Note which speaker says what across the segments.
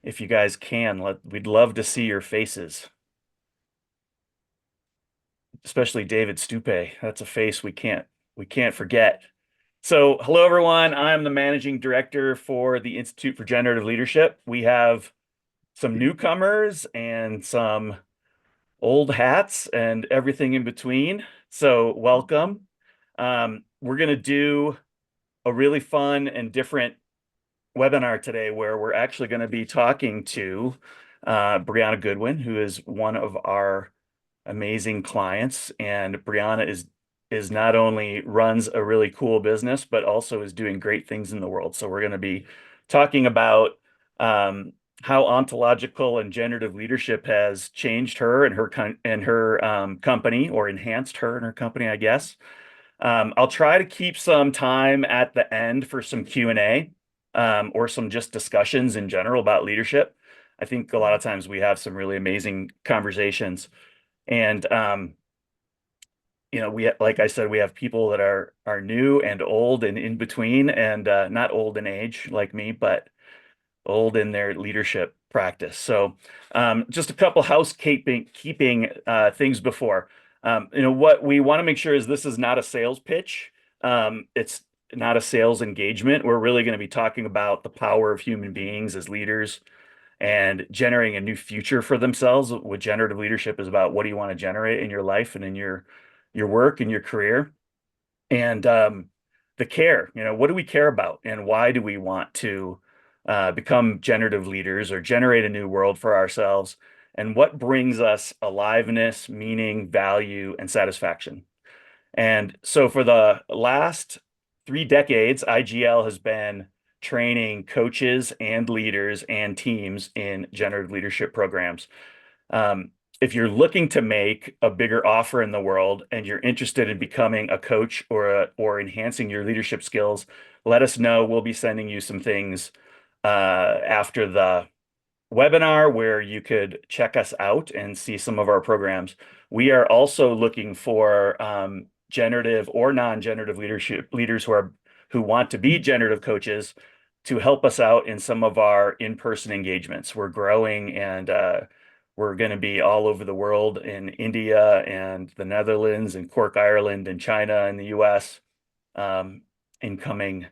Speaker 1: If you guys can, we'd love to see your faces, especially David Stupe. That's a face we can't forget. So, hello everyone. I'm the managing director for the Institute for Generative Leadership. We have some newcomers and some old hats and everything in between. So, welcome. We're going to do a really fun and different webinar today where we're actually going to be talking to Brianna Goodwin, who is one of our amazing clients. And Brianna is not only runs a really cool business, but also is doing great things in the world. So we're going to be talking about how ontological and generative leadership has changed her and her company, or enhanced her and her company, I guess. I'll try to keep some time at the end for some Q&A, or some just discussions in general about leadership. I think a lot of times we have some really amazing conversations. And like I said, we have people that are new and old and in between, and not old in age like me, but old in their leadership practice. So just a couple housekeeping things before. What we want to make sure is this is not a sales pitch. It's not a sales engagement. We're really going to be talking about the power of human beings as leaders and generating a new future for themselves. What generative leadership is about: what do you want to generate in your life and in your work and your career? And the care, what do we care about, and why do we want to become generative leaders or generate a new world for ourselves? And what brings us aliveness, meaning, value, and satisfaction? And so for the last 3 decades, IGL has been training coaches and leaders and teams in generative leadership programs. If you're looking to make a bigger offer in the world and you're interested in becoming a coach or enhancing your leadership skills, let us know. We'll be sending you some things after the webinar where you could check us out and see some of our programs. We are also looking for generative or non-generative leadership leaders who want to be generative coaches to help us out in some of our in-person engagements. We're growing, and we're going to be all over the world, in India and the Netherlands and Cork, Ireland, and China and the US, in coming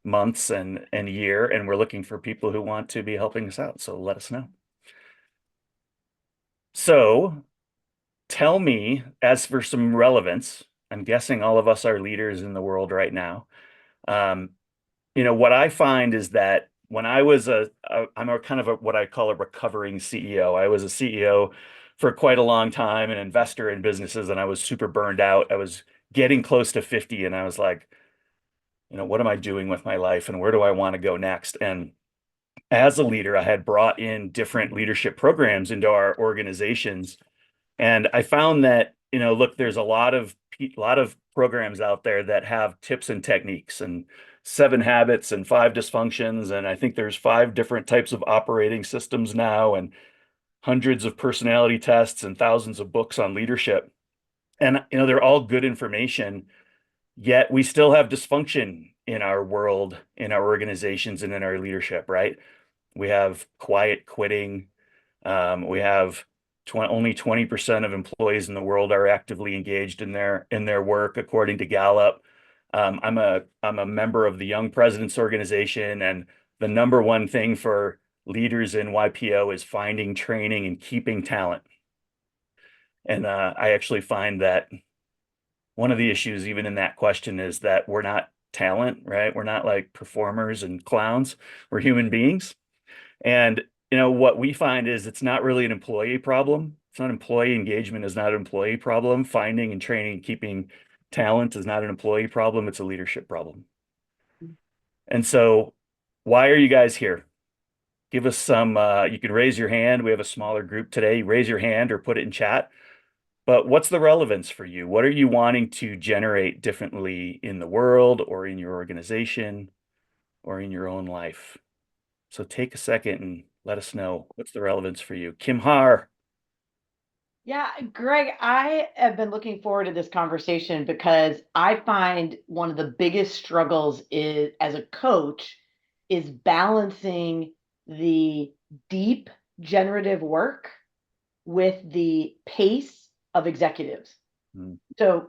Speaker 1: months and year. And we're looking for people who want to be helping us out. So let us know. So tell me, as for some relevance, I'm guessing all of us are leaders in the world right now. What I find is that when I'm a kind of what I call a recovering CEO. I was a CEO for quite a long time, an investor in businesses, and I was super burned out. I was getting close to 50, and I was like, what am I doing with my life, and where do I want to go next? And as a leader, I had brought in different leadership programs into our organizations. And I found that, look, there's a lot of programs out there that have tips and techniques and 7 habits and 5 dysfunctions. And I think there's 5 different types of operating systems now, and hundreds of personality tests and thousands of books on leadership. And, they're all good information, yet we still have dysfunction in our world, in our organizations, and in our leadership, right? We have quiet quitting. We have only 20% of employees in the world are actively engaged in their work, according to Gallup. I'm a member of the Young Presidents Organization, and the number one thing for leaders in YPO is finding, training, and keeping talent. And I actually find that one of the issues, even in that question, is that we're not talent, right? We're not like performers and clowns. We're human beings. And what we find is it's not really an employee problem. It's not employee engagement is not an employee problem. Finding and training and keeping talent is not an employee problem. It's a leadership problem. And so why are you guys here? Give us some, you can raise your hand. We have a smaller group today. Raise your hand or put it in chat. But what's the relevance for you? What are you wanting to generate differently in the world, or in your organization, or in your own life? So take a second and let us know what's the relevance for you. Kim Har.
Speaker 2: Yeah, Greg, I have been looking forward to this conversation because I find one of the biggest struggles is as a coach is balancing the deep generative work with the pace of executives.
Speaker 1: Mm.
Speaker 2: So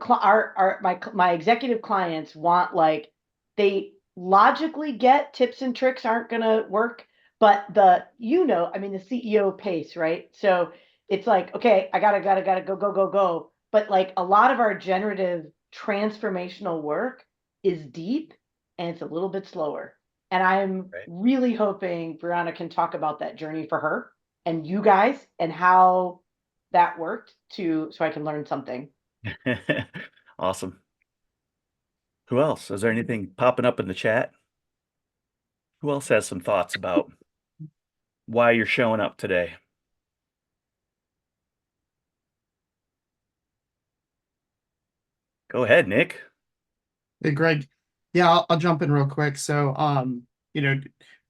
Speaker 2: my executive clients want, like, they logically get tips and tricks aren't going to work, but I mean, the CEO pace, right? So it's like, okay, I gotta go, go, go, go. But like a lot of our generative transformational work is deep and it's a little bit slower. And I'm
Speaker 1: Right.
Speaker 2: really hoping Brianna can talk about that journey for her and you guys and how that worked so I can learn something.
Speaker 1: Awesome. Who else? Is there anything popping up in the chat? Who else has some thoughts about why you're showing up today? Go ahead, Nick.
Speaker 3: Hey, Greg. Yeah, I'll jump in real quick. So, you know,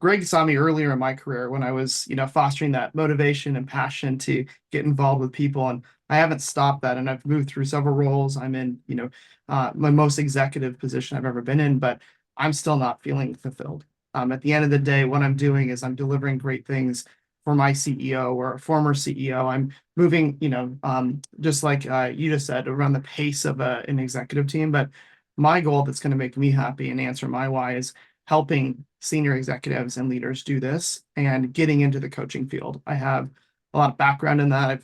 Speaker 3: Greg saw me earlier in my career when I was, fostering that motivation and passion to get involved with people. And I haven't stopped that. And I've moved through several roles. I'm in, my most executive position I've ever been in, but I'm still not feeling fulfilled. At the end of the day, what I'm doing is I'm delivering great things for my CEO or a former CEO. I'm moving, just like you just said, around the pace of an executive team. But my goal that's going to make me happy and answer my why is helping senior executives and leaders do this and getting into the coaching field. I have a lot of background in that.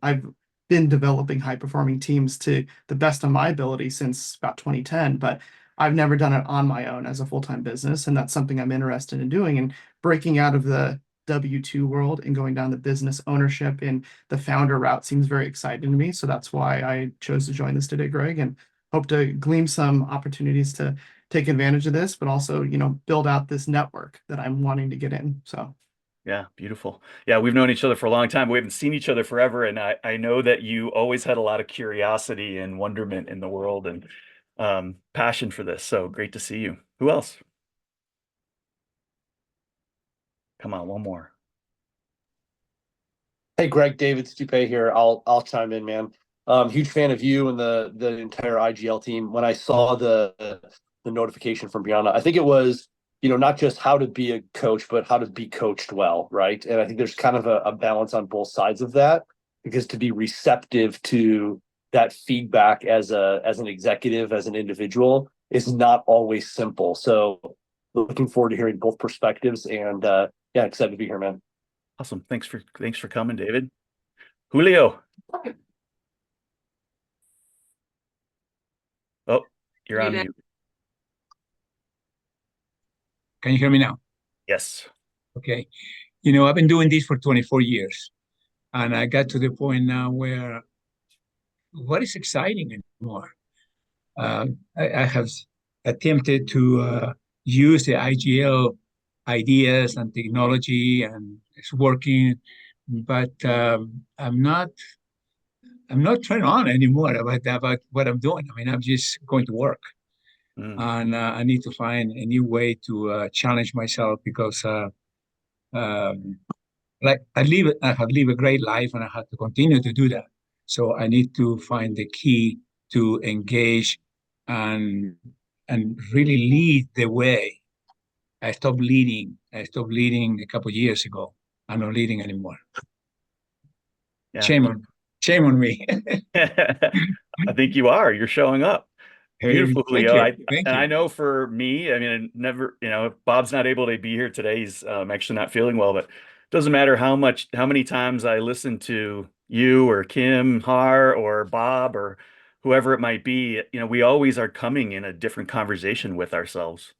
Speaker 3: I've been developing high performing teams to the best of my ability since about 2010, but I've never done it on my own as a full-time business. And that's something I'm interested in doing, and breaking out of the W-2 world and going down the business ownership and the founder route seems very exciting to me. So that's why I chose to join this today, Greg, and hope to glean some opportunities to take advantage of this, but also, build out this network that I'm wanting to get in. So
Speaker 1: Yeah, beautiful. Yeah, we've known each other for a long time. We haven't seen each other forever, and I know that you always had a lot of curiosity and wonderment in the world and passion for this. So great to see you. Who else? Come on, one more.
Speaker 4: Hey, Greg, David Stupe here. I'll chime in, man. Huge fan of you and the entire IGL team. When I saw the notification from Brianna, I think it was, not just how to be a coach, but how to be coached well, right? And I think there's kind of a balance on both sides of that, because to be receptive to that feedback as an executive, as an individual, is not always simple. So looking forward to hearing both perspectives, and yeah, excited to be here, man.
Speaker 1: Awesome. Thanks for coming, David. Julio. Oh, you're on mute.
Speaker 5: Can you hear me now?
Speaker 1: Yes.
Speaker 5: Okay. I've been doing this for 24 years, and I got to the point now where what is exciting anymore? I have attempted to use the IGL ideas and technology, and it's working, but I'm not trying on anymore about what I'm doing. I mean, I'm just going to work,
Speaker 1: Mm.
Speaker 5: and I need to find a new way to challenge myself, because um, like I have lived a great life, and I have to continue to do that. So I need to find the key to engage and really lead the way. I stopped leading. I stopped leading a couple of years ago. I'm not leading anymore.
Speaker 1: Yeah.
Speaker 5: Shame on, shame on me.
Speaker 1: I think you are. You're showing up.
Speaker 5: Hey,
Speaker 1: Beautiful,
Speaker 5: thank
Speaker 1: Julio.
Speaker 5: you, thank
Speaker 1: And I
Speaker 5: you.
Speaker 1: know for me, I mean, never, if Bob's not able to be here today, he's actually not feeling well, but it doesn't matter how many times I listen to you or Kim, Har, or Bob, or whoever it might be, we always are coming in a different conversation with ourselves.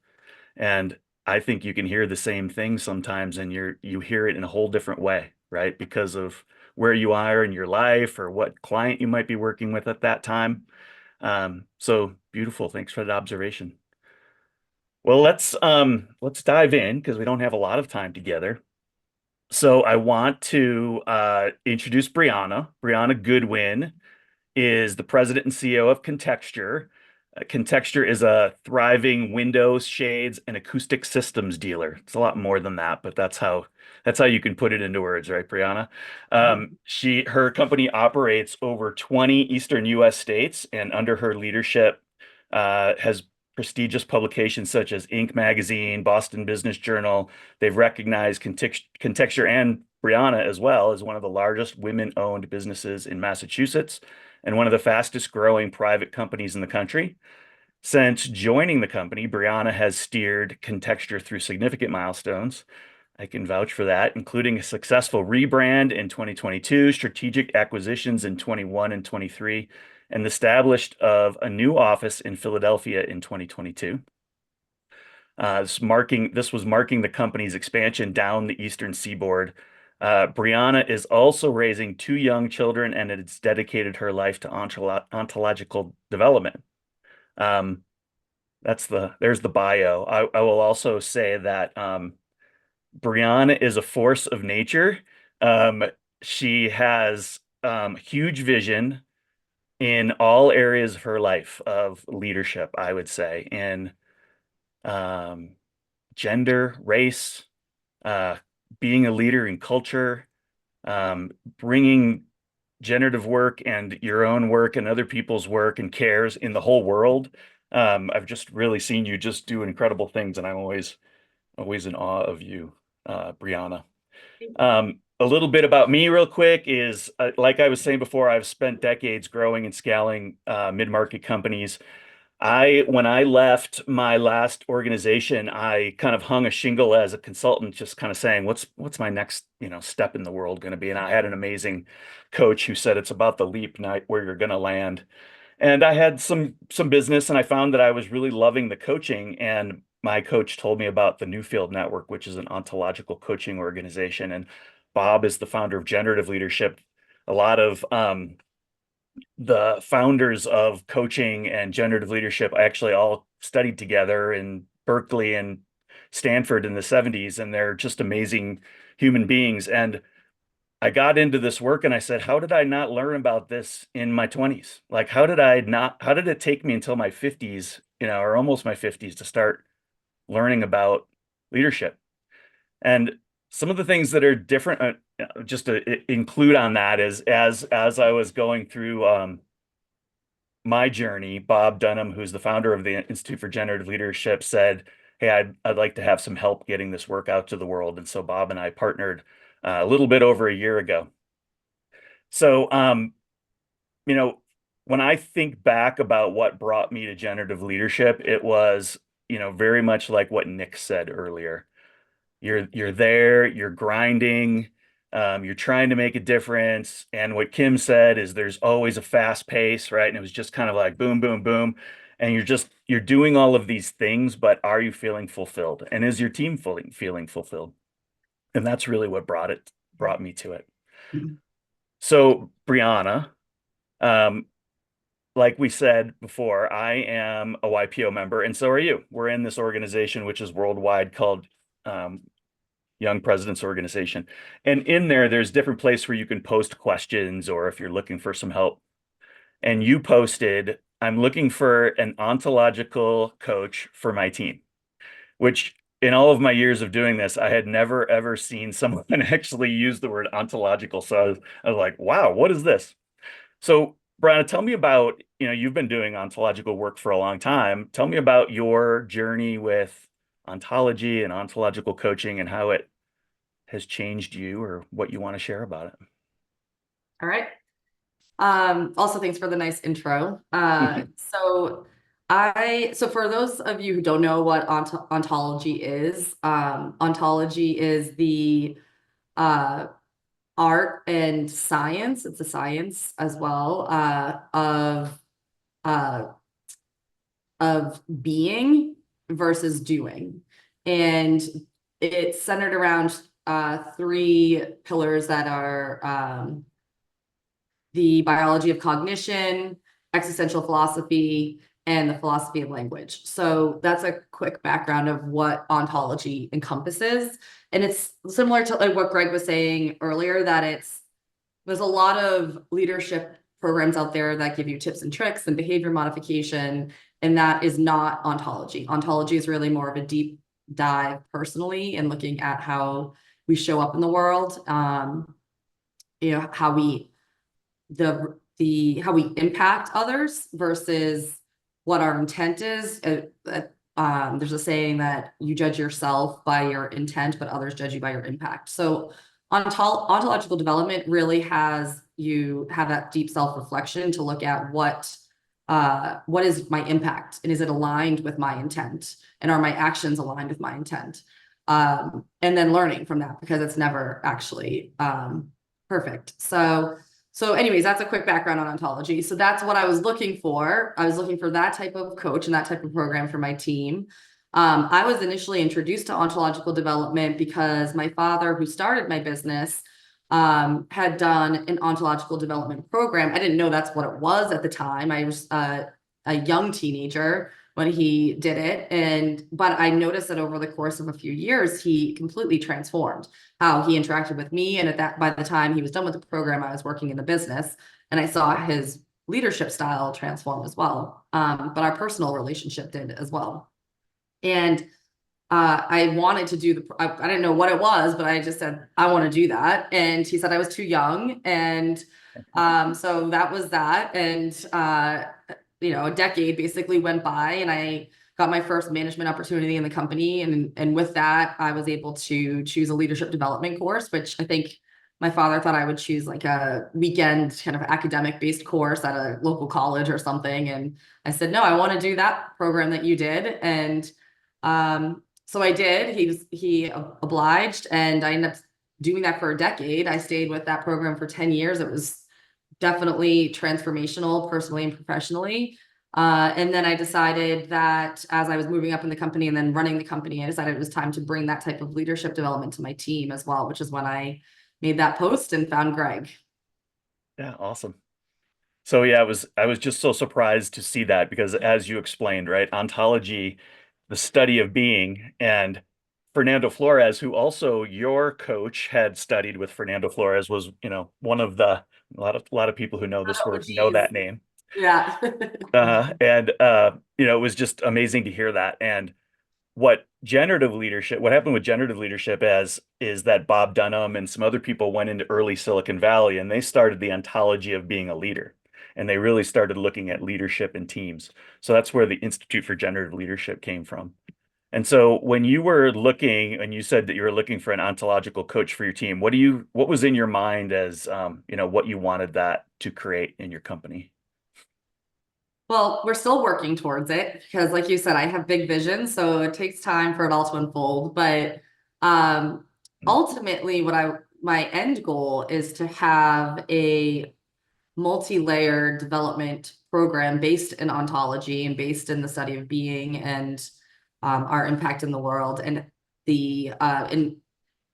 Speaker 1: And I think you can hear the same thing sometimes, and you hear it in a whole different way, right? Because of where you are in your life or what client you might be working with at that time. So beautiful. Thanks for that observation. Well, let's dive in because we don't have a lot of time together. So I want to introduce Brianna. Brianna Goodwin is the president and CEO of Contexture. Contexture is a thriving windows, shades, and acoustic systems dealer. It's a lot more than that, but that's how you can put it into words, right, Brianna? Her company operates over 20 Eastern U.S. states, and under her leadership, has prestigious publications such as Inc. magazine, Boston Business Journal. They've recognized Contexture and Brianna as well as one of the largest women-owned businesses in Massachusetts and one of the fastest growing private companies in the country. Since joining the company, Brianna has steered Contexture through significant milestones. I can vouch for that, including a successful rebrand in 2022, strategic acquisitions in 21 and 23, and the established of a new office in Philadelphia in 2022. This was marking the company's expansion down the Eastern Seaboard. Brianna is also raising 2 young children, and it's dedicated her life to ontological development. There's the bio. I will also say that Brianna is a force of nature. She has huge vision in all areas of her life of leadership, I would say, in gender, race, being a leader in culture, bringing generative work and your own work and other people's work and cares in the whole world. I've just really seen you just do incredible things, and I'm always in awe of you, Brianna. A little bit about me real quick is, like I was saying before, I've spent decades growing and scaling mid-market companies. When I left my last organization, I kind of hung a shingle as a consultant, just kind of saying, what's my next, step in the world going to be? And I had an amazing coach who said, it's about the leap, not where you're going to land. And I had some business, and I found that I was really loving the coaching. And my coach told me about the Newfield Network, which is an ontological coaching organization. And Bob is the founder of Generative Leadership. A lot of the founders of coaching and generative leadership actually all studied together in Berkeley and Stanford in the 70s, and they're just amazing human beings. And I got into this work and I said, how did I not learn about this in my 20s? Like, how did it take me until my 50s, or almost my 50s to start learning about leadership? And some of the things that are different, just to include on that, is as I was going through my journey, Bob Dunham, who's the founder of the Institute for Generative Leadership, said, hey, I'd like to have some help getting this work out to the world. And so Bob and I partnered a little bit over a year ago. So, when I think back about what brought me to generative leadership, it was, very much like what Nick said earlier. You're there, you're grinding, you're trying to make a difference. And what Kim said is there's always a fast pace, right? And it was just kind of like boom, boom, boom. And you're doing all of these things, but are you feeling fulfilled? And is your team feeling fulfilled? And that's really what brought me to it. So, Brianna, like we said before, I am a YPO member, and so are you. We're in this organization, which is worldwide, called Young Presidents Organization. And in there's different places where you can post questions, or if you're looking for some help. And you posted, I'm looking for an ontological coach for my team, which in all of my years of doing this, I had never, ever seen someone actually use the word ontological. So I was like, wow, what is this? So, Brianna, tell me about, you've been doing ontological work for a long time. Tell me about your journey with ontology and ontological coaching and how it has changed you, or what you want to share about it.
Speaker 6: All right. Also, thanks for the nice intro. So for those of you who don't know what ontology is the art and science. It's a science as well of being versus doing, and it's centered around 3 pillars that are the biology of cognition, existential philosophy, and the philosophy of language. So that's a quick background of what ontology encompasses. And it's similar to like what Greg was saying earlier, that there's a lot of leadership programs out there that give you tips and tricks and behavior modification, and that is not ontology. Ontology is really more of a deep dive personally and looking at how we show up in the world, how we impact others versus what our intent is. There's a saying that you judge yourself by your intent, but others judge you by your impact. So ontological development really has you have that deep self-reflection to look at what is my impact, and is it aligned with my intent, and are my actions aligned with my intent, and then learning from that, because it's never actually perfect. So anyways, that's a quick background on ontology. So that's what I was looking for. I was looking for that type of coach and that type of program for my team. I was initially introduced to ontological development because my father, who started my business, had done an ontological development program. I didn't know that's what it was at the time. I was a young teenager when he did it. But I noticed that over the course of a few years, he completely transformed how he interacted with me. And by the time he was done with the program, I was working in the business, and I saw his leadership style transform as well. But our personal relationship did as well. And I wanted to do I didn't know what it was, but I just said, I want to do that. And he said I was too young. And so that was that. And, a decade basically went by, and I got my first management opportunity in the company. And with that, I was able to choose a leadership development course, which I think my father thought I would choose like a weekend kind of academic based course at a local college or something. And I said, no, I want to do that program that you did. And so I did. He obliged, and I ended up doing that for a decade. I stayed with that program for 10 years. It was definitely transformational, personally and professionally. And then I decided that as I was moving up in the company and then running the company, I decided it was time to bring that type of leadership development to my team as well, which is when I made that post and found Greg.
Speaker 1: Yeah, awesome. So yeah, I was just so surprised to see that, because as you explained, right, ontology, the study of being, and Fernando Flores, who also your coach had studied with. Fernando Flores was, one of a lot of people who know this work know that name.
Speaker 6: Yeah.
Speaker 1: It was just amazing to hear that. And what happened with generative leadership is that Bob Dunham and some other people went into early Silicon Valley, and they started the ontology of being a leader. And they really started looking at leadership in teams. So that's where the Institute for Generative Leadership came from. And so when you were looking, and you said that you were looking for an ontological coach for your team, what was in your mind as, what you wanted that to create in your company?
Speaker 6: Well, we're still working towards it because, like you said, I have big visions, so it takes time for it all to unfold. But ultimately, my end goal is to have a multi-layered development program based in ontology and based in the study of being and our impact in the world, and in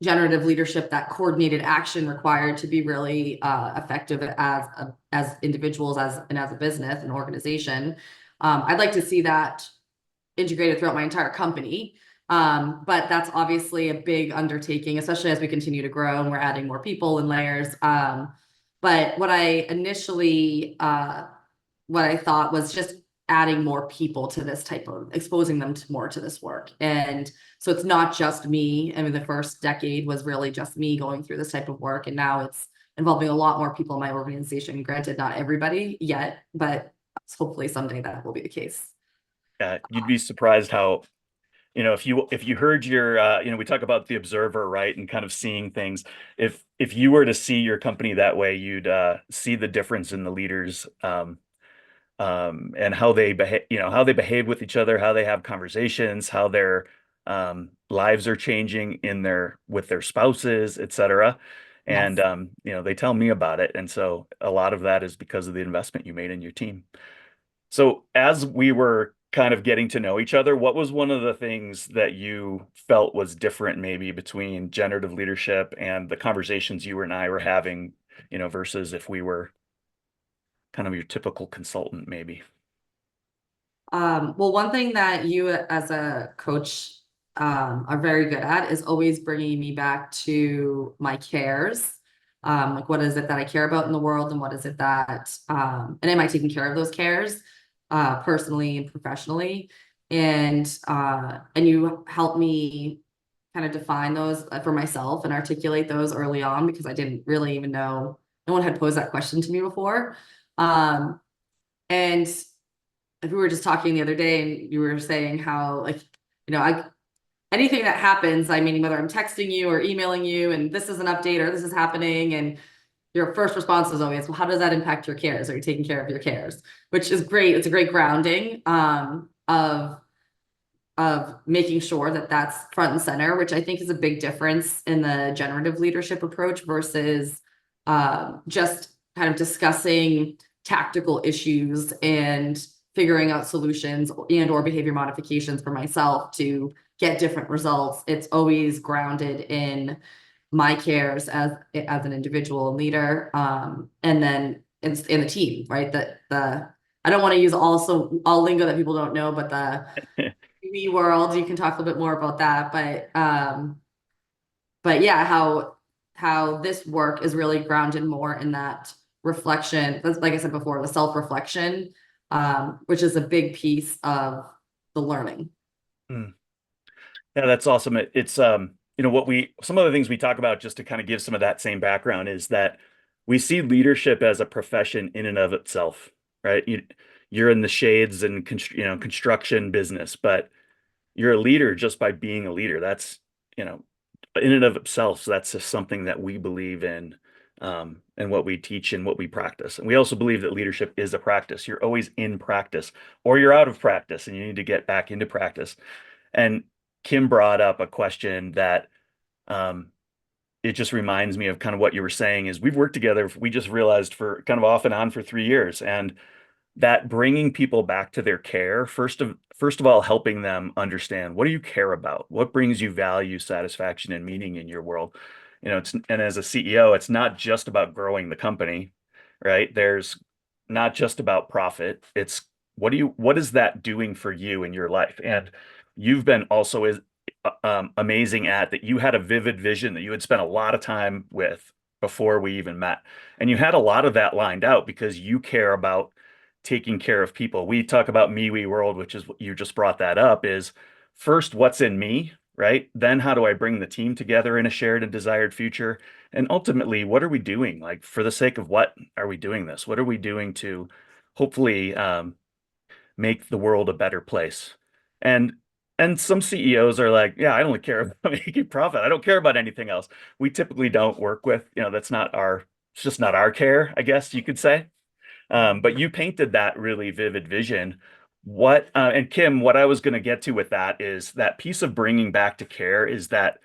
Speaker 6: generative leadership, that coordinated action required to be really effective as individuals, and as a business and organization. I'd like to see that integrated throughout my entire company. But that's obviously a big undertaking, especially as we continue to grow and we're adding more people and layers. But what I initially, what I thought was just adding more people to this type of, exposing them more to this work. And so it's not just me. I mean, the first decade was really just me going through this type of work. And now it's involving a lot more people in my organization. Granted, not everybody yet, but hopefully someday that will be the case.
Speaker 1: You'd be surprised how, if you heard your, we talk about the observer, right, and kind of seeing things. If you were to see your company that way, you'd see the difference in the leaders, and how they behave with each other, how they have conversations, how their lives are changing with their spouses, etc. And
Speaker 6: Yes.
Speaker 1: they tell me about it, and so a lot of that is because of the investment you made in your team. So as we were kind of getting to know each other, what was one of the things that you felt was different maybe between generative leadership and the conversations you and I were having, versus if we were kind of your typical consultant maybe?
Speaker 6: Well, one thing that you as a coach are very good at is always bringing me back to my cares. Like, what is it that I care about in the world, and what is it that, and am I taking care of those cares, personally and professionally? And you help me kind of define those for myself and articulate those early on, because I didn't really even know, no one had posed that question to me before. And if we were just talking the other day and you were saying how, like, anything that happens, I mean, whether I'm texting you or emailing you and this is an update or this is happening, and your first response is always, well, how does that impact your cares? Are you taking care of your cares? Which is great. It's a great grounding of making sure that that's front and center, which I think is a big difference in the generative leadership approach versus just kind of discussing tactical issues and figuring out solutions and or behavior modifications for myself to get different results. It's always grounded in my cares as an individual leader, and then it's in the team, right? I don't want to use all lingo that people don't know, but the we world, you can talk a little bit more about that, but yeah, how this work is really grounded more in that reflection. That's, like I said before, the self-reflection, which is a big piece of the learning.
Speaker 1: Mm. Yeah, that's awesome. It's some of the things we talk about, just to kind of give some of that same background, is that we see leadership as a profession in and of itself, right? You're in the shades and construction business, but you're a leader just by being a leader. That's, in and of itself. So that's just something that we believe in, and what we teach and what we practice. And we also believe that leadership is a practice. You're always in practice, or you're out of practice and you need to get back into practice. And Kim brought up a question that, it just reminds me of kind of what you were saying. Is we've worked together, we just realized, for kind of off and on for 3 years, and that bringing people back to their care, first of all, helping them understand, what do you care about? What brings you value, satisfaction, and meaning in your world? And as a CEO, it's not just about growing the company, right? There's not just about profit. It's what is that doing for you in your life? And you've been also amazing at that. You had a vivid vision that you had spent a lot of time with before we even met. And you had a lot of that lined out because you care about taking care of people. We talk about me, we world, which is what you just brought that up, is first, what's in me, right? Then how do I bring the team together in a shared and desired future? And ultimately, what are we doing? Like, for the sake of what are we doing this? What are we doing to hopefully make the world a better place? And some CEOs are like, yeah, I only care about making profit. I don't care about anything else. We typically don't work with, it's just not our care, I guess you could say. But you painted that really vivid vision. And Kim, what I was going to get to with that is that piece of bringing back to care is that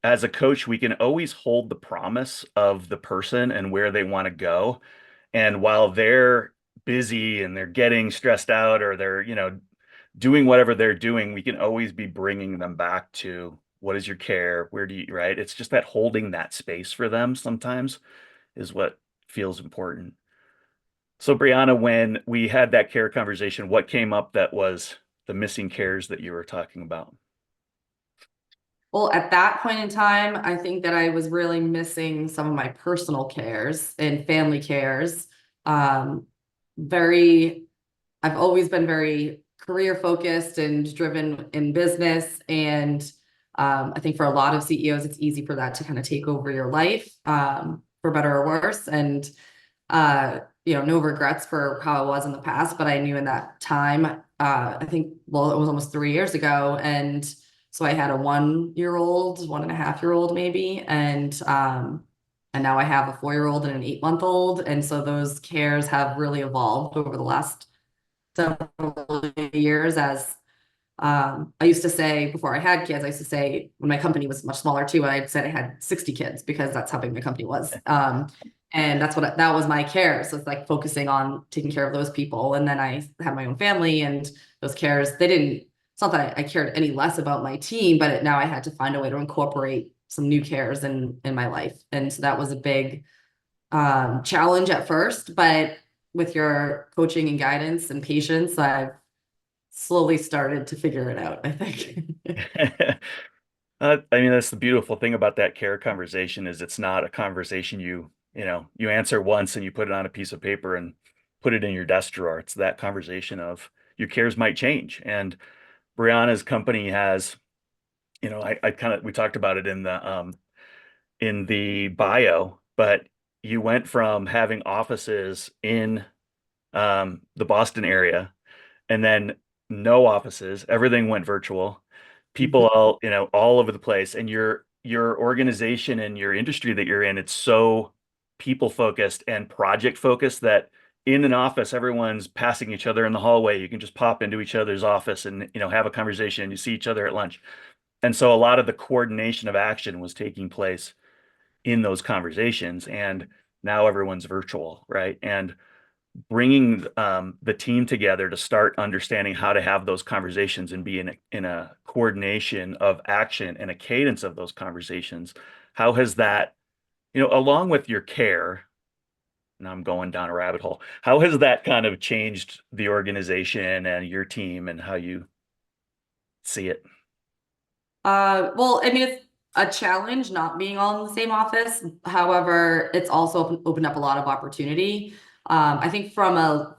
Speaker 1: as a coach, we can always hold the promise of the person and where they want to go. And while they're busy and they're getting stressed out, or they're, doing whatever they're doing, we can always be bringing them back to, what is your care? Where do you, right? It's just that holding that space for them sometimes is what feels important. So, Brianna, when we had that care conversation, what came up that was the missing cares that you were talking about?
Speaker 6: Well, at that point in time, I think that I was really missing some of my personal cares and family cares. Um, I've always been very career focused and driven in business. And I think for a lot of CEOs, it's easy for that to kind of take over your life, for better or worse. And, no regrets for how I was in the past, but I knew in that time, I think, well, it was almost 3 years ago. And so I had a 1-year-old, 1.5-year-old maybe. And now I have a 4-year-old and an 8-month-old. And so those cares have really evolved over the last several years. As I used to say before I had kids, I used to say, when my company was much smaller too, I'd said I had 60 kids because that's how big my company was. And that was my care. So it's like focusing on taking care of those people. And then I had my own family, and those cares, it's not that I cared any less about my team, but now I had to find a way to incorporate some new cares in my life. And so that was a big challenge at first, but with your coaching and guidance and patience, I've slowly started to figure it out, I think.
Speaker 1: I mean, that's the beautiful thing about that care conversation, is it's not a conversation you answer once and you put it on a piece of paper and put it in your desk drawer. It's that conversation of your cares might change. And Brianna's company has, we talked about it in the bio, but you went from having offices in the Boston area, and then no offices, everything went virtual. People all, all over the place, and your organization and your industry that you're in, it's so people focused and project focused that in an office, everyone's passing each other in the hallway. You can just pop into each other's office and, have a conversation. You see each other at lunch. And so a lot of the coordination of action was taking place in those conversations. And now everyone's virtual, right? And bringing the team together to start understanding how to have those conversations and be in a coordination of action and a cadence of those conversations. How has that, along with your care, and I'm going down a rabbit hole, how has that kind of changed the organization and your team and how you see it?
Speaker 6: Well, I mean, it's a challenge not being all in the same office. However, it's also opened up a lot of opportunity. I think from a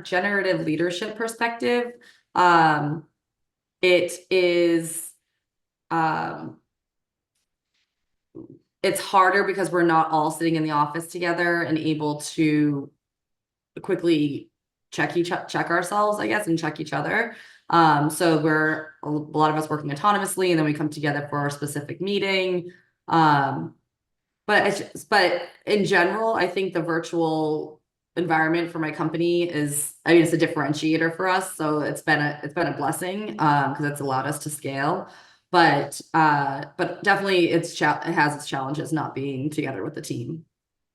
Speaker 6: generative leadership perspective, it is it's harder because we're not all sitting in the office together and able to quickly check ourselves, I guess, and check each other. So we're a lot of us working autonomously, and then we come together for a specific meeting. But in general, I think the virtual environment for my company is, I mean, it's a differentiator for us. So it's been a blessing because it's allowed us to scale. But definitely it has its challenges not being together with the team.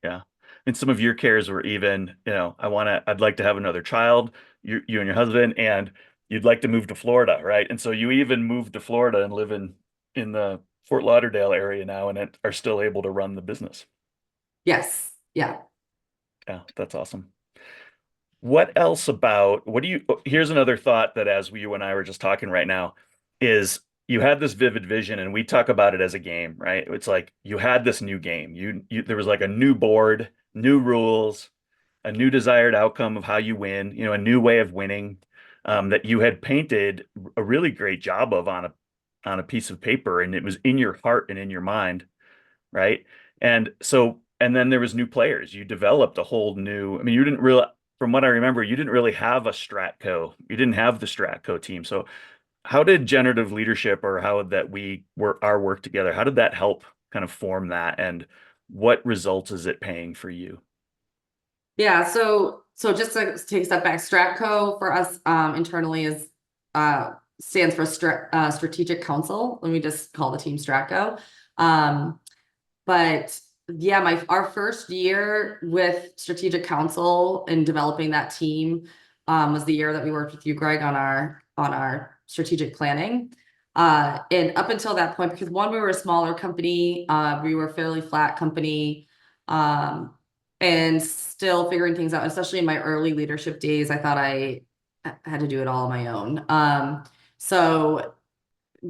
Speaker 1: Yeah. And some of your cares were even, I'd like to have another child, you and your husband, and you'd like to move to Florida, right? And so you even moved to Florida and live in the Fort Lauderdale area now and are still able to run the business.
Speaker 6: Yes. Yeah.
Speaker 1: Yeah, that's awesome. Here's another thought that as you and I were just talking right now is you had this vivid vision and we talk about it as a game, right? It's like you had this new game. There was like a new board, new rules, a new desired outcome of how you win, a new way of winning, that you had painted a really great job of on a piece of paper, and it was in your heart and in your mind, right? And then there was new players. You developed a whole new, I mean, you didn't really, from what I remember, you didn't really have a Stratco. You didn't have the Stratco team. So how did generative leadership, or how that our work together, how did that help kind of form that, and what results is it paying for you?
Speaker 6: Yeah, so just to take a step back, Stratco for us internally is stands for Strategic Council. Let me just call the team Stratco. But yeah, our first year with Strategic Council and developing that team was the year that we worked with you, Greg, on our strategic planning. And up until that point, because one, we were a smaller company, we were a fairly flat company, and still figuring things out, especially in my early leadership days, I thought I had to do it all on my own. So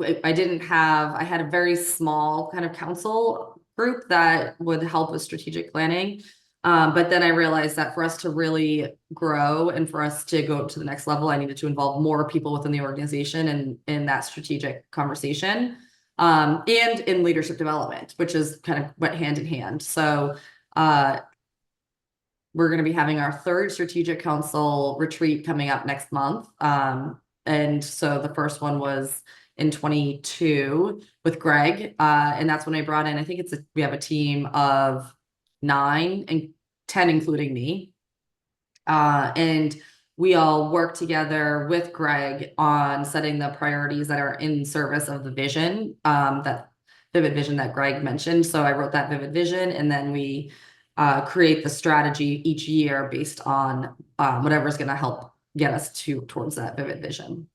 Speaker 6: I had a very small kind of council group that would help with strategic planning. But then I realized that for us to really grow and for us to go to the next level, I needed to involve more people within the organization and in that strategic conversation, and in leadership development, which is kind of went hand in hand. So we're going to be having our third strategic council retreat coming up next month. And so the first one was in 22 with Greg. And that's when I brought in, I think we have a team of 9 and 10, including me. And we all work together with Greg on setting the priorities that are in service of the vision, that vivid vision that Greg mentioned. So I wrote that vivid vision, and then we create the strategy each year based on whatever's going to help get us towards that vivid vision.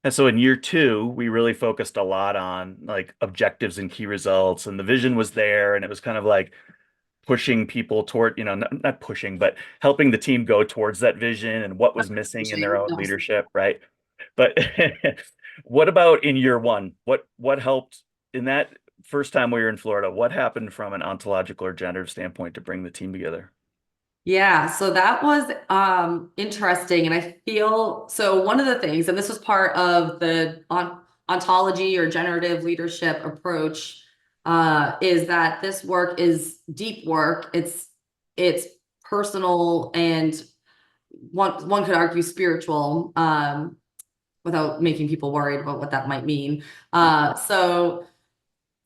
Speaker 1: And so in year 2, we really focused a lot on like objectives and key results, and the vision was there, and it was kind of like pushing people toward, not pushing, but helping the team go towards that vision and what was missing in their own leadership, right? But what about in year 1? What helped in that first time we were in Florida? What happened from an ontological or generative standpoint to bring the team together?
Speaker 6: Yeah, so that was interesting. And I feel so one of the things, and this was part of the ontology or generative leadership approach, is that this work is deep work. It's personal and one could argue spiritual, without making people worried about what that might mean. So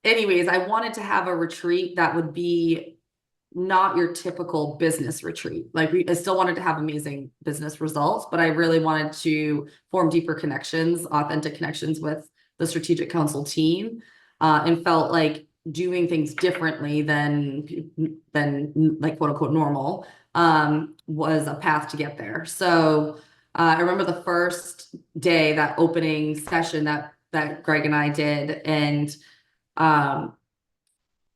Speaker 6: anyways, I wanted to have a retreat that would be not your typical business retreat. Like I still wanted to have amazing business results, but I really wanted to form deeper connections, authentic connections with the strategic council team, and felt like doing things differently than like quote unquote normal, was a path to get there. So I remember the first day, that opening session that Greg and I did, and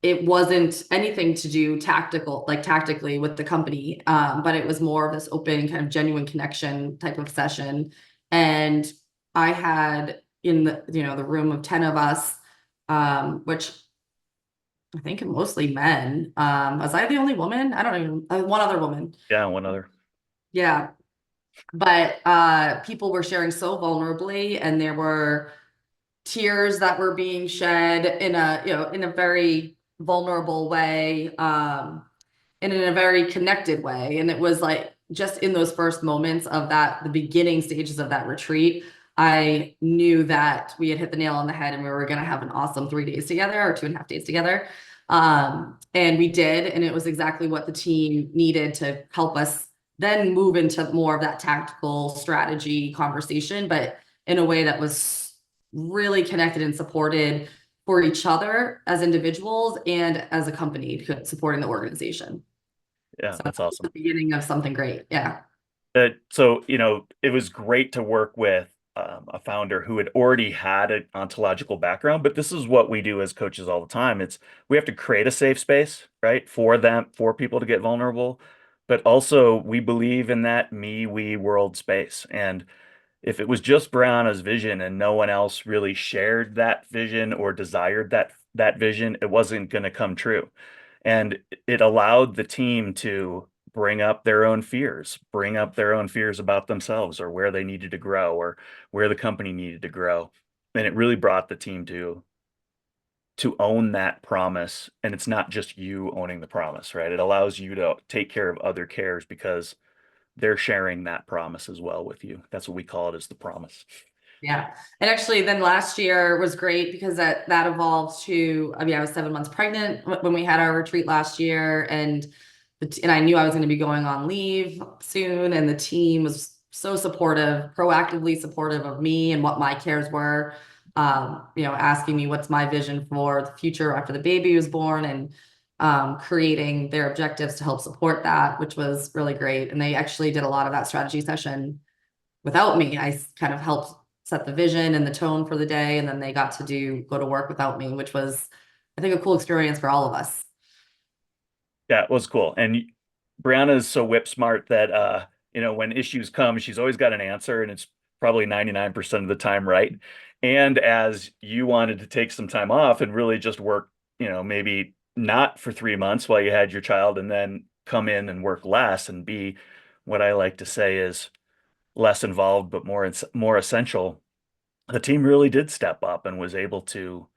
Speaker 6: it wasn't anything to do tactically with the company, but it was more of this open kind of genuine connection type of session. And I had in the room of 10 of us, which I think mostly men. Was I the only woman? I don't even, one other woman.
Speaker 1: Yeah, one other.
Speaker 6: Yeah. But people were sharing so vulnerably, and there were tears that were being shed in a very vulnerable way, and in a very connected way. And it was like just in those first moments of the beginning stages of that retreat, I knew that we had hit the nail on the head and we were going to have an awesome 3 days together, or 2.5 days together. And we did, and it was exactly what the team needed to help us then move into more of that tactical strategy conversation, but in a way that was really connected and supported for each other as individuals and as a company supporting the organization.
Speaker 1: Yeah,
Speaker 6: So
Speaker 1: that's awesome.
Speaker 6: the beginning of something great. Yeah.
Speaker 1: So, it was great to work with a founder who had already had an ontological background, but this is what we do as coaches all the time. We have to create a safe space, right, for people to get vulnerable, but also we believe in that me, we world space. And if it was just Brianna's vision and no one else really shared that vision or desired that vision, it wasn't going to come true. And it allowed the team to bring up their own fears, about themselves or where they needed to grow or where the company needed to grow. And it really brought the team to own that promise. And it's not just you owning the promise, right? It allows you to take care of other cares because they're sharing that promise as well with you. That's what we call it, as the promise.
Speaker 6: Yeah. And actually then last year was great because that evolved to, I was 7 months pregnant when we had our retreat last year, and I knew I was going to be going on leave soon, and the team was so supportive, proactively supportive of me and what my cares were, asking me what's my vision for the future after the baby was born, and creating their objectives to help support that, which was really great. And they actually did a lot of that strategy session without me. I kind of helped set the vision and the tone for the day, and then they got to go to work without me, which was, I think, a cool experience for all of us.
Speaker 1: Yeah, it was cool. And Brianna is so whip smart that when issues come, she's always got an answer, and it's probably 99% of the time right. And as you wanted to take some time off and really just work, maybe not for 3 months while you had your child, and then come in and work less and be what I like to say is less involved but more essential. The team really did step up and was able to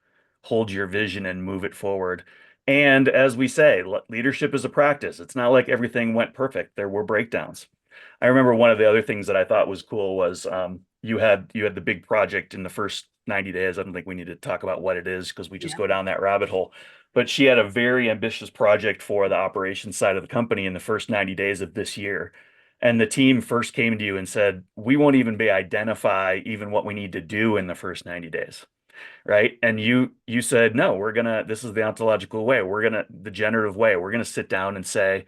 Speaker 1: hold your vision and move it forward. And as we say, leadership is a practice. It's not like everything went perfect. There were breakdowns. I remember one of the other things that I thought was cool was you had the big project in the first 90 days. I don't think we need to talk about what it is because we just go down that rabbit hole. But she had a very ambitious project for the operations side of the company in the first 90 days of this year. And the team first came to you and said, we won't even identify even what we need to do in the first 90 days. Right. And you said, no, this is the ontological way. The generative way. We're going to sit down and say,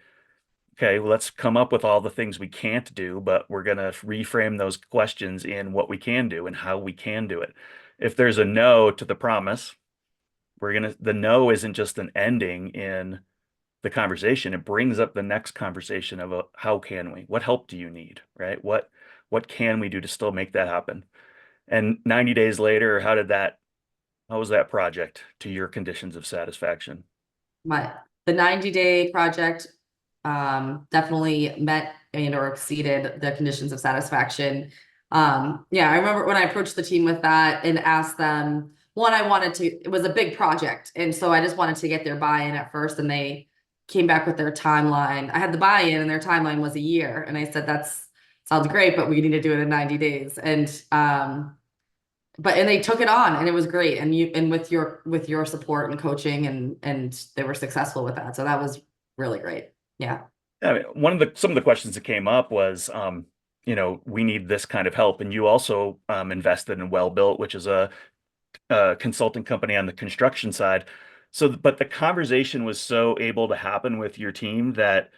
Speaker 1: okay, well, let's come up with all the things we can't do, but we're going to reframe those questions in what we can do and how we can do it. If there's a no to the promise, the no isn't just an ending in the conversation. It brings up the next conversation of how can we? What help do you need? Right? What can we do to still make that happen? And 90 days later, how was that project to your conditions of satisfaction?
Speaker 6: The 90-day project definitely met or exceeded the conditions of satisfaction. I remember when I approached the team with that and asked them, it was a big project, and so I just wanted to get their buy-in at first, and they came back with their timeline. I had the buy-in and their timeline was a year, and I said, sounds great, but we need to do it in 90 days. And they took it on and it was great. And with your support and coaching and they were successful with that. So that was really great. Yeah.
Speaker 1: I mean, some of the questions that came up was, we need this kind of help. And you also invested in Well Built, which is a consulting company on the construction side. But the conversation was so able to happen with your team that,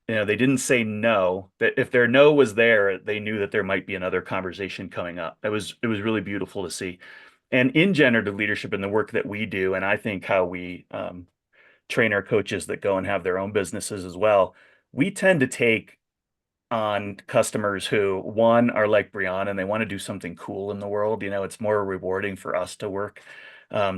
Speaker 1: they didn't say no, that if their no was there, they knew that there might be another conversation coming up. It was really beautiful to see. And in generative leadership and the work that we do, and I think how we train our coaches that go and have their own businesses as well, we tend to take on customers who, one, are like Brianna and they want to do something cool in the world. It's more rewarding for us to work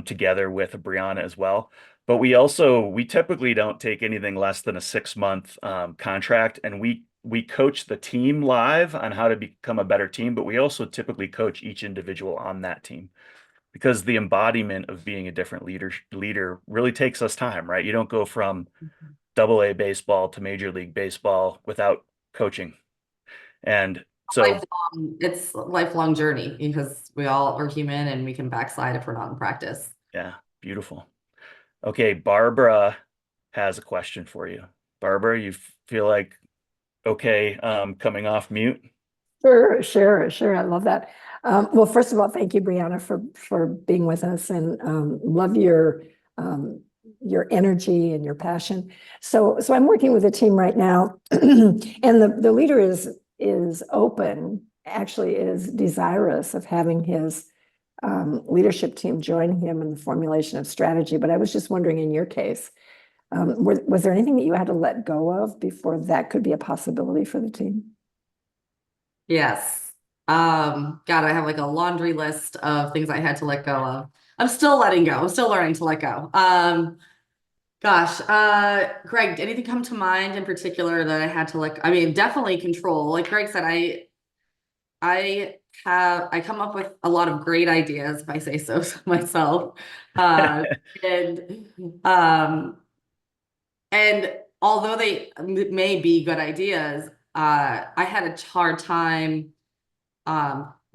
Speaker 1: together with Brianna as well. But we typically don't take anything less than a 6-month contract, and we coach the team live on how to become a better team, but we also typically coach each individual on that team, because the embodiment of being a different leader really takes us time, right? You don't go from AA baseball to Major League Baseball without coaching. And so
Speaker 6: It's a lifelong journey because we all are human and we can backslide if we're not in practice.
Speaker 1: yeah, beautiful. Okay, Barbara has a question for you. Barbara, you feel like okay coming off mute?
Speaker 7: Sure. I love that. Well, first of all, thank you, Brianna, for being with us, and love your energy and your passion. So I'm working with a team right now, and the leader is open, actually is desirous of having his leadership team join him in the formulation of strategy. But I was just wondering, in your case, was there anything that you had to let go of before that could be a possibility for the team?
Speaker 6: Yes. God, I have like a laundry list of things I had to let go of. I'm still letting go. I'm still learning to let go. Greg, anything come to mind in particular that I had to I mean, definitely control. Like Greg said, I come up with a lot of great ideas, if I say so myself. And and although they may be good ideas, I had a hard time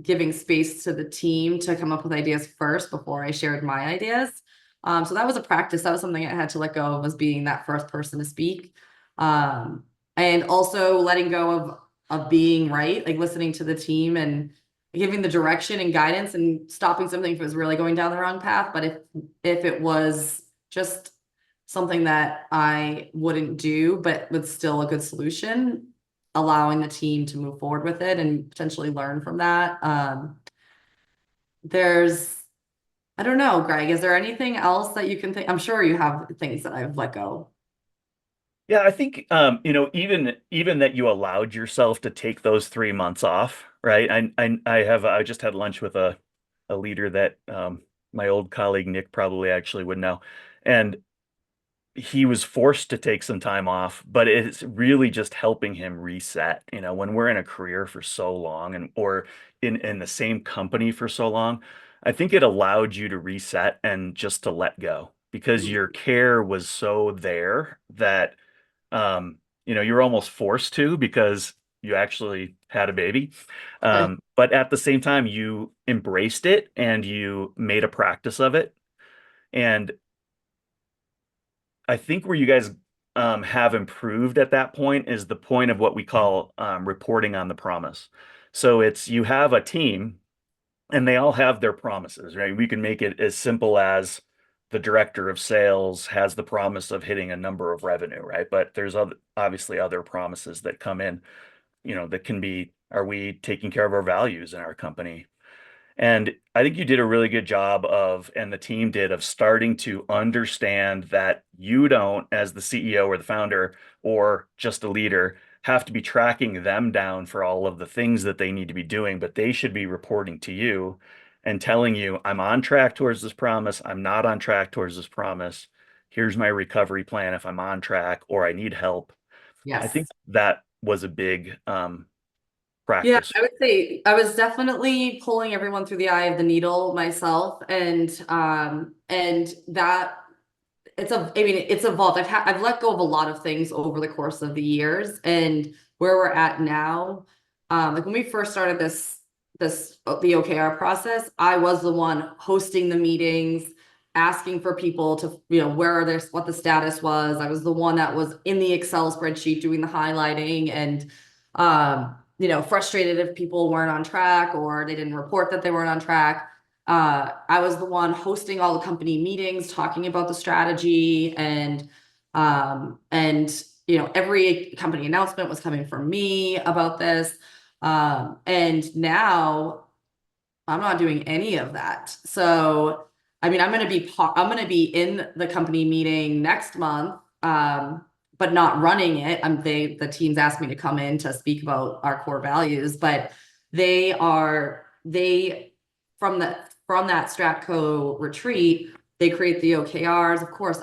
Speaker 6: giving space to the team to come up with ideas first before I shared my ideas. So that was a practice. That was something I had to let go of, was being that first person to speak. And also letting go of being right, like listening to the team and giving the direction and guidance and stopping something if it was really going down the wrong path. But if it was just something that I wouldn't do, but was still a good solution, allowing the team to move forward with it and potentially learn from that. I don't know, Greg, is there anything else that you can think? I'm sure you have things that I've let go.
Speaker 1: Yeah, I think even that you allowed yourself to take those 3 months off, right? I just had lunch with a leader that my old colleague Nick probably actually would know, and he was forced to take some time off, but it's really just helping him reset. When we're in a career for so long or in the same company for so long, I think it allowed you to reset and just to let go, because your care was so there that you're almost forced to, because you actually had a baby. But at the same time, you embraced it and you made a practice of it. And I think where you guys have improved at that point is the point of what we call reporting on the promise. So you have a team and they all have their promises, right? We can make it as simple as the director of sales has the promise of hitting a number of revenue, right? But there's obviously other promises that come in, that can be, are we taking care of our values in our company? And I think you did a really good job and the team did, of starting to understand that you don't, as the CEO or the founder or just a leader, have to be tracking them down for all of the things that they need to be doing, but they should be reporting to you and telling you, I'm on track towards this promise. I'm not on track towards this promise. Here's my recovery plan if I'm on track or I need help. I
Speaker 6: Yes.
Speaker 1: think that was a big
Speaker 6: Yeah,
Speaker 1: practice.
Speaker 6: I would say I was definitely pulling everyone through the eye of the needle myself, and that it's evolved. I've let go of a lot of things over the course of the years, and where we're at now, like when we first started the OKR process, I was the one hosting the meetings, asking for people to, what the status was. I was the one that was in the Excel spreadsheet doing the highlighting and, frustrated if people weren't on track or they didn't report that they weren't on track. I was the one hosting all the company meetings, talking about the strategy and every company announcement was coming from me about this. And now I'm not doing any of that. So, I mean, I'm going to be in the company meeting next month, but not running it. The teams asked me to come in to speak about our core values, but they from that Stratco retreat, they create the OKRs. Of course,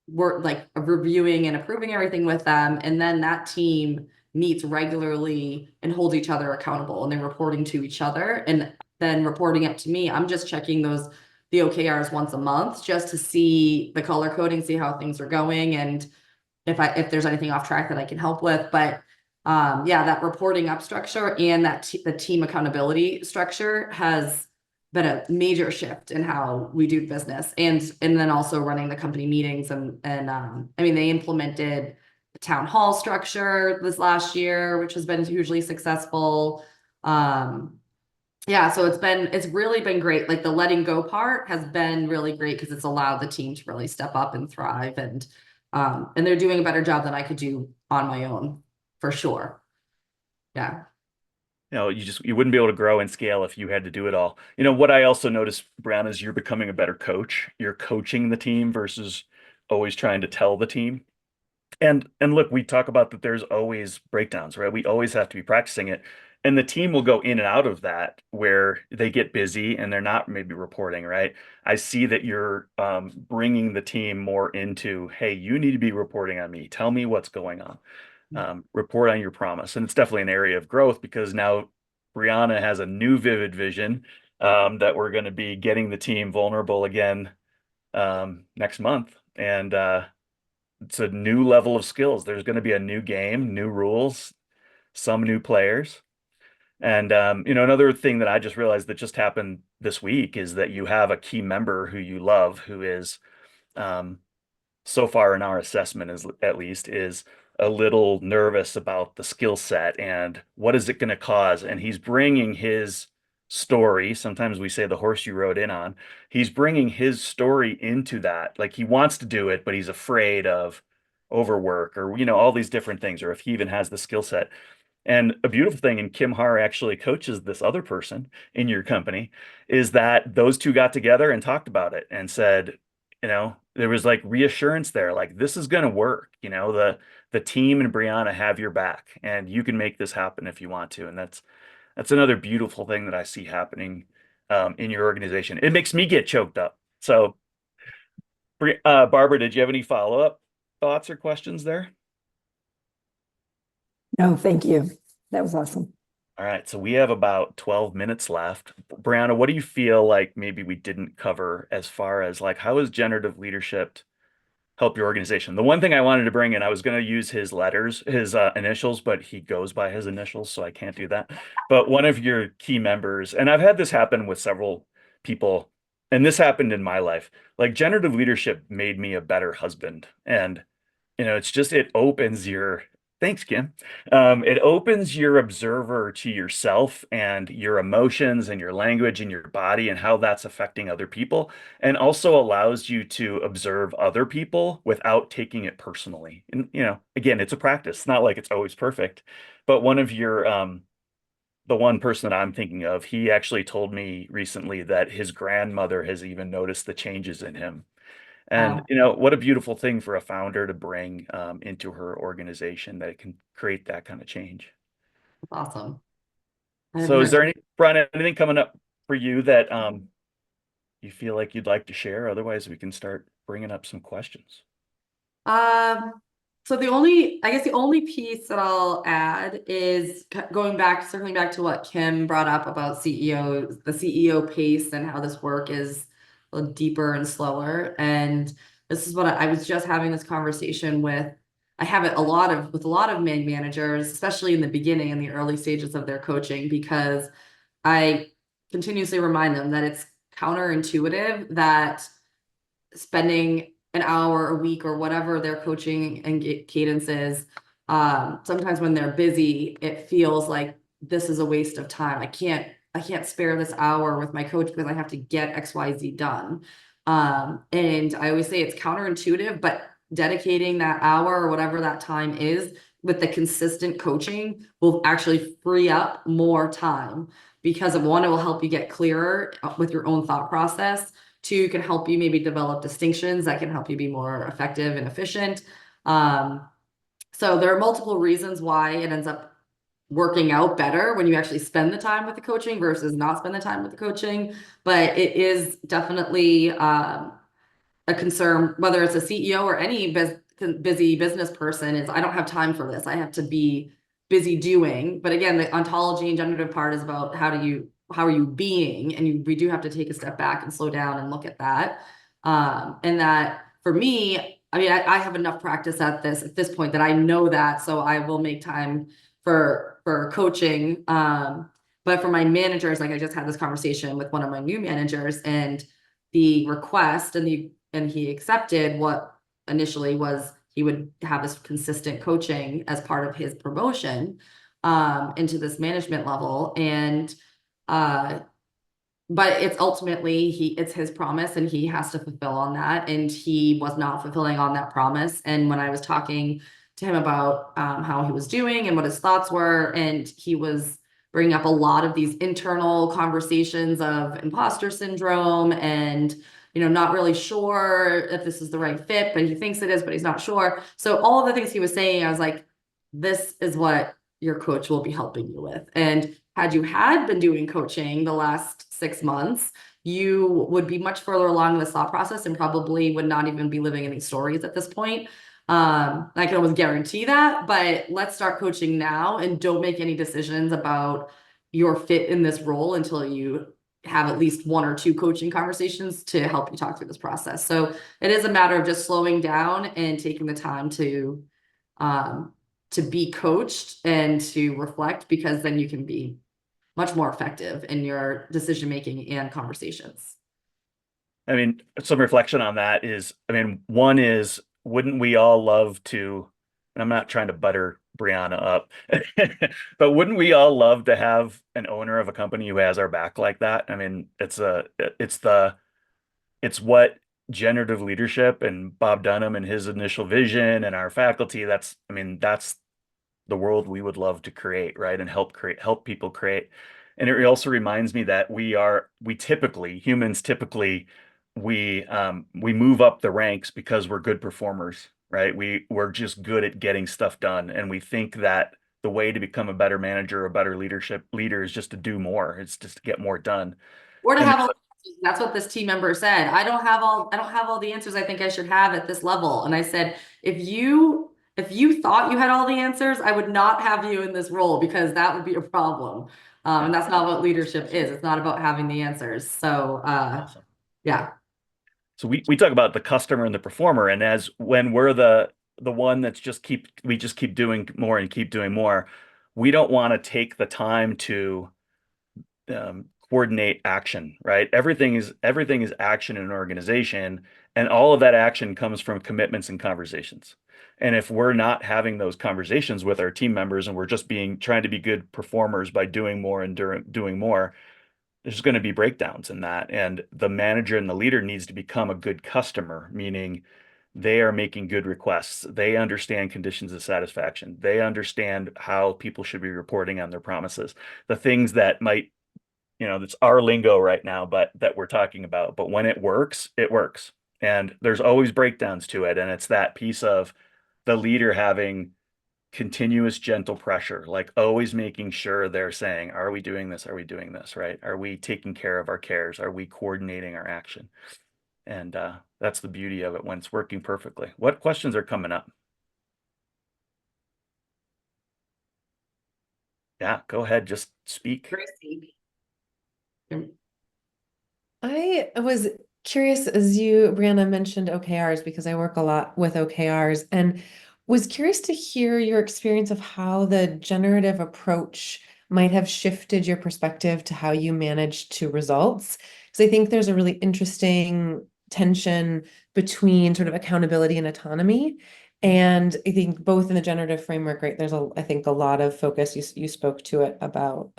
Speaker 6: we're like reviewing and approving everything with them. And then that team meets regularly and holds each other accountable, and they're reporting to each other and then reporting up to me. I'm just checking the OKRs once a month just to see the color coding, see how things are going, and if there's anything off track that I can help with. But yeah, that reporting up structure and the team accountability structure has been a major shift in how we do business, and then also running the company meetings and I mean, they implemented the town hall structure this last year, which has been hugely successful. Yeah, so it's really been great. Like the letting go part has been really great because it's allowed the team to really step up and thrive, and they're doing a better job than I could do on my own, for sure. Yeah.
Speaker 1: You wouldn't be able to grow and scale if you had to do it all. What I also noticed, Brianna, is you're becoming a better coach. You're coaching the team versus always trying to tell the team. And look, we talk about that there's always breakdowns, right? We always have to be practicing it. And the team will go in and out of that where they get busy and they're not maybe reporting, right? I see that you're bringing the team more into, hey, you need to be reporting on me. Tell me what's going on. Report on your promise. And it's definitely an area of growth because now Brianna has a new vivid vision that we're going to be getting the team vulnerable again next month. And it's a new level of skills. There's going to be a new game, new rules, some new players. And another thing that I just realized that just happened this week is that you have a key member who you love, who is so far in our assessment is at least is a little nervous about the skill set and what is it going to cause. And he's bringing his story. Sometimes we say the horse you rode in on. He's bringing his story into that. Like he wants to do it, but he's afraid of overwork or, all these different things, or if he even has the skill set. And a beautiful thing, and Kim Har actually coaches this other person in your company, is that those two got together and talked about it and said, there was like reassurance there, like this is going to work. The team and Brianna have your back, and you can make this happen if you want to. And that's another beautiful thing that I see happening in your organization. It makes me get choked up. So, Barbara, did you have any follow-up thoughts or questions there?
Speaker 7: No, thank you. That was awesome.
Speaker 1: All right, so we have about 12 minutes left. Brianna, what do you feel like maybe we didn't cover as far as like how has generative leadership help your organization? The one thing I wanted to bring in, I was going to use his initials, but he goes by his initials, so I can't do that. But one of your key members, and I've had this happen with several people, and this happened in my life, like generative leadership made me a better husband. And, it opens thanks, Kim. It opens your observer to yourself and your emotions and your language and your body and how that's affecting other people, and also allows you to observe other people without taking it personally. And, again, it's a practice. It's not like it's always perfect, but the one person that I'm thinking of, he actually told me recently that his grandmother has even noticed the changes in him. And, what a beautiful thing for a founder to bring into her organization, that it can create that kind of change.
Speaker 6: Awesome.
Speaker 1: So is there Brian, anything coming up for you that you feel like you'd like to share? Otherwise, we can start bringing up some questions.
Speaker 6: So I guess the only piece that I'll add is circling back to what Kim brought up about the CEO pace and how this work is a little deeper and slower. And this is what I was just having this conversation with I have it with a lot of managers, especially in the beginning, in the early stages of their coaching, because I continuously remind them that it's counterintuitive that spending an hour a week or whatever their coaching and cadence is, sometimes when they're busy, it feels like this is a waste of time. I can't spare this hour with my coach because I have to get XYZ done. And I always say it's counterintuitive, but dedicating that hour or whatever that time is with the consistent coaching will actually free up more time, because of one, it will help you get clearer with your own thought process. Two, can help you maybe develop distinctions that can help you be more effective and efficient. So there are multiple reasons why it ends up working out better when you actually spend the time with the coaching versus not spend the time with the coaching. But it is definitely a concern, whether it's a CEO or any busy business person, is I don't have time for this. I have to be busy doing. But again, the ontology and generative part is about how are you being? And we do have to take a step back and slow down and look at that. And that for me, I mean, I have enough practice at this point that I know that, so I will make time for coaching. But for my managers, like I just had this conversation with one of my new managers, and the request and he accepted what initially was he would have this consistent coaching as part of his promotion into this management level. And but it's ultimately it's his promise and he has to fulfill on that. And he was not fulfilling on that promise. And when I was talking to him about how he was doing and what his thoughts were, and he was bringing up a lot of these internal conversations of imposter syndrome and, you know, not really sure if this is the right fit, but he thinks it is, but he's not sure. So all of the things he was saying, I was like, this is what your coach will be helping you with. And had you been doing coaching the last 6 months, you would be much further along in this thought process and probably would not even be living any stories at this point. I can almost guarantee that, but let's start coaching now and don't make any decisions about your fit in this role until you have at least 1 or 2 coaching conversations to help you talk through this process. So it is a matter of just slowing down and taking the time to be coached and to reflect, because then you can be much more effective in your decision making and conversations.
Speaker 1: I mean, some reflection on that is, I mean, one is, wouldn't we all love to, and I'm not trying to butter Brianna up, but wouldn't we all love to have an owner of a company who has our back like that? I mean, it's what generative leadership and Bob Dunham and his initial vision and our faculty, that's the world we would love to create, right? And help people create. And it also reminds me that humans typically, we move up the ranks because we're good performers, right? We're just good at getting stuff done. And we think that the way to become a better manager, a better leader is just to do more. It's just to get more done.
Speaker 6: Or to
Speaker 1: And
Speaker 6: have all the answers. That's what this team member said. I don't have all the answers I think I should have at this level. And I said, if you thought you had all the answers, I would not have you in this role, because that would be a problem. And that's not what leadership is. It's not about having the answers. So
Speaker 1: awesome.
Speaker 6: yeah.
Speaker 1: So we talk about the customer and the performer, and as when we're the one that's we just keep doing more and keep doing more, we don't want to take the time to coordinate action, right? Everything is action in an organization, and all of that action comes from commitments and conversations. And if we're not having those conversations with our team members, and we're just trying to be good performers by doing more and doing more, there's going to be breakdowns in that. And the manager and the leader needs to become a good customer, meaning they are making good requests. They understand conditions of satisfaction. They understand how people should be reporting on their promises. The things that might, that's our lingo right now, but that we're talking about. But when it works, it works. And there's always breakdowns to it. And it's that piece of the leader having continuous gentle pressure, like always making sure they're saying, are we doing this? Are we doing this? Right? Are we taking care of our cares? Are we coordinating our action? And that's the beauty of it when it's working perfectly. What questions are coming up? Yeah, go ahead. Just speak.
Speaker 6: Gracie.
Speaker 8: I was curious, as Brianna mentioned OKRs, because I work a lot with OKRs. And was curious to hear your experience of how the generative approach might have shifted your perspective to how you manage to results. Because I think there's a really interesting tension between sort of accountability and autonomy. And I think both in the generative framework, right, there's I think a lot of focus, you spoke to it about,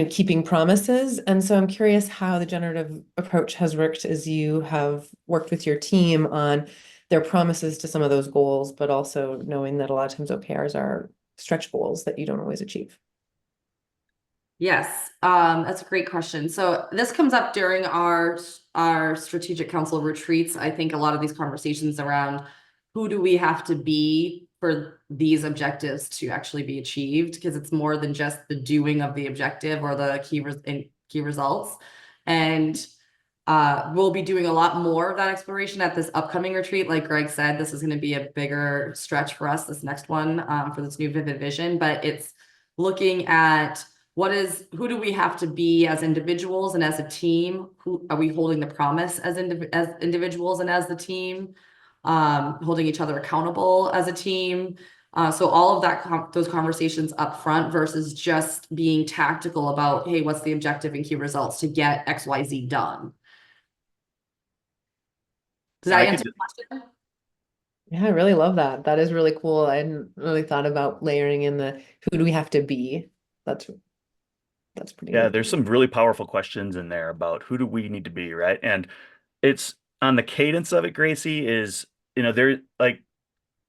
Speaker 8: keeping promises. And so I'm curious how the generative approach has worked as you have worked with your team on their promises to some of those goals, but also knowing that a lot of times OKRs are stretch goals that you don't always achieve.
Speaker 6: Yes, that's a great question. So this comes up during our strategic council retreats. I think a lot of these conversations around who do we have to be for these objectives to actually be achieved, because it's more than just the doing of the objective or the key results. And we'll be doing a lot more of that exploration at this upcoming retreat. Like Greg said, this is going to be a bigger stretch for us, this next one, for this new Vivid Vision, but it's looking at who do we have to be as individuals and as a team? Who are we holding the promise as individuals and as the team? Holding each other accountable as a team. So all of those conversations up front versus just being tactical about, hey, what's the objective and key results to get XYZ done? Does that answer your question?
Speaker 8: Yeah, I really love that. That is really cool. I hadn't really thought about layering in the who do we have to be. That's pretty
Speaker 1: Yeah,
Speaker 8: neat.
Speaker 1: there's some really powerful questions in there about who do we need to be, right? And it's on the cadence of it, Gracie, is, there like,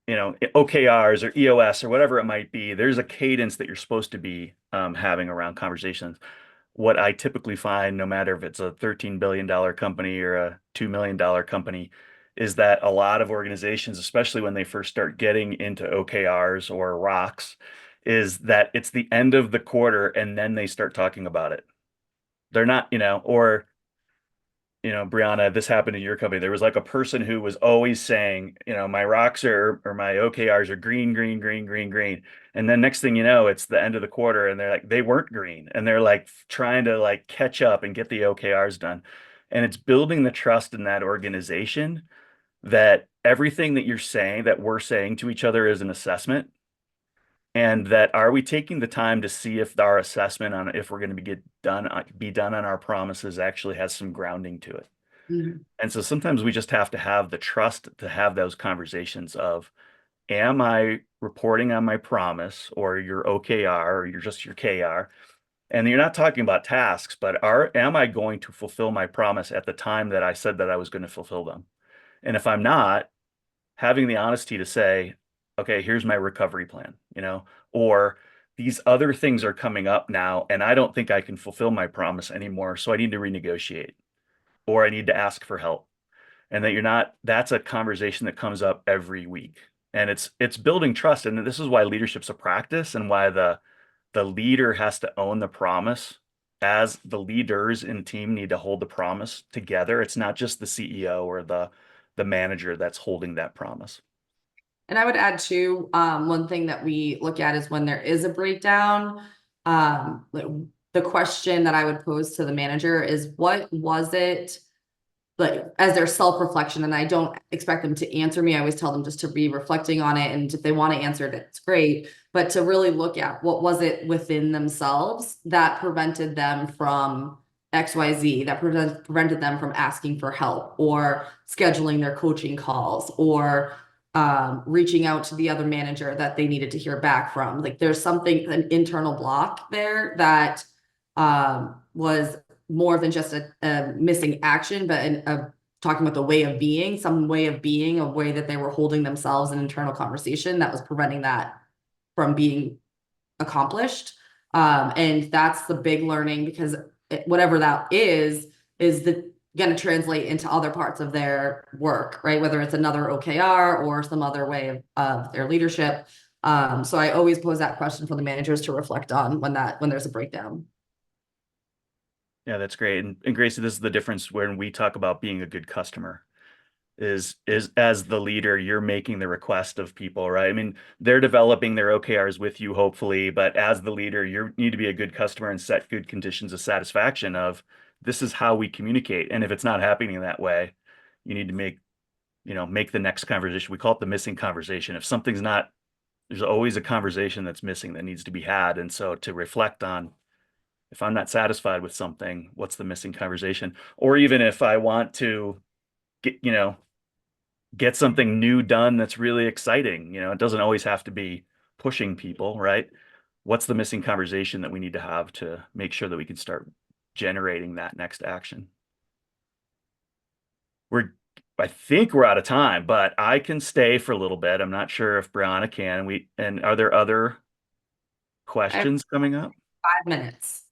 Speaker 1: OKRs or EOS or whatever it might be, there's a cadence that you're supposed to be having around conversations. What I typically find, no matter if it's a $13 billion company or a $2 million company, is that a lot of organizations, especially when they first start getting into OKRs or rocks, is that it's the end of the quarter and then they start talking about it. They're not, or Brianna, this happened in your company. There was like a person who was always saying, my rocks or my OKRs are green, green, green, green, green. And then next thing you know, it's the end of the quarter and they're like, they weren't green. And they're like trying to like catch up and get the OKRs done. And it's building the trust in that organization that everything that you're saying, that we're saying to each other is an assessment. And that are we taking the time to see if our assessment on if we're going to be done on our promises actually has some grounding to it.
Speaker 6: Mhm.
Speaker 1: And so sometimes we just have to have the trust to have those conversations of, am I reporting on my promise or your OKR or your KR? And you're not talking about tasks, but am I going to fulfill my promise at the time that I said that I was going to fulfill them? And if I'm not, having the honesty to say, okay, here's my recovery plan, or these other things are coming up now, and I don't think I can fulfill my promise anymore. So I need to renegotiate, or I need to ask for help. And that's a conversation that comes up every week. And it's building trust. And this is why leadership's a practice and why the leader has to own the promise, as the leaders in team need to hold the promise together. It's not just the CEO or the manager that's holding that promise.
Speaker 6: And I would add too, one thing that we look at is when there is a breakdown, the question that I would pose to the manager is, what was it, like, as their self-reflection? And I don't expect them to answer me. I always tell them just to be reflecting on it. And if they want to answer it, it's great. But to really look at what was it within themselves that prevented them from XYZ, that prevented them from asking for help or scheduling their coaching calls or reaching out to the other manager that they needed to hear back from. Like there's an internal block there that was more than just a missing action, but talking about the way of being, a way that they were holding themselves in internal conversation that was preventing that from being accomplished. And that's the big learning, because whatever that is going to translate into other parts of their work, right? Whether it's another OKR or some other way of their leadership. So I always pose that question for the managers to reflect on when there's a breakdown.
Speaker 1: Yeah, that's great. And Gracie, this is the difference when we talk about being a good customer is as the leader, you're making the request of people, right? I mean, they're developing their OKRs with you, hopefully, but as the leader, you need to be a good customer and set good conditions of satisfaction of this is how we communicate. And if it's not happening that way, you need to make make the next conversation. We call it the missing conversation. If something's not, there's always a conversation that's missing that needs to be had. And so to reflect on, if I'm not satisfied with something, what's the missing conversation? Or even if I want to get something new done that's really exciting, it doesn't always have to be pushing people, right? What's the missing conversation that we need to have to make sure that we can start generating that next action? I think we're out of time, but I can stay for a little bit. I'm not sure if Brianna can. And are there other questions coming up?
Speaker 6: 5 minutes.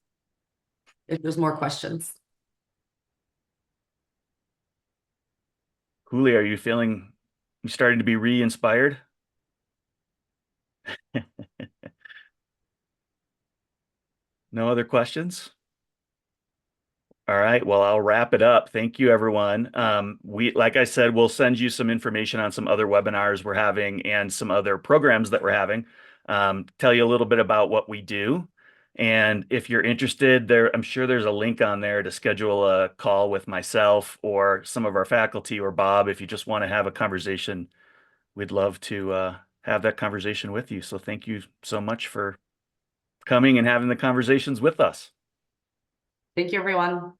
Speaker 6: If there's more questions.
Speaker 1: Julie, are you starting to be re-inspired? No other questions? All right. Well, I'll wrap it up. Thank you, everyone. Like I said, we'll send you some information on some other webinars we're having and some other programs that we're having. Tell you a little bit about what we do. And if you're interested, I'm sure there's a link on there to schedule a call with myself or some of our faculty or Bob. If you just want to have a conversation, we'd love to have that conversation with you. So thank you so much for coming and having the conversations with us.
Speaker 6: Thank you, everyone.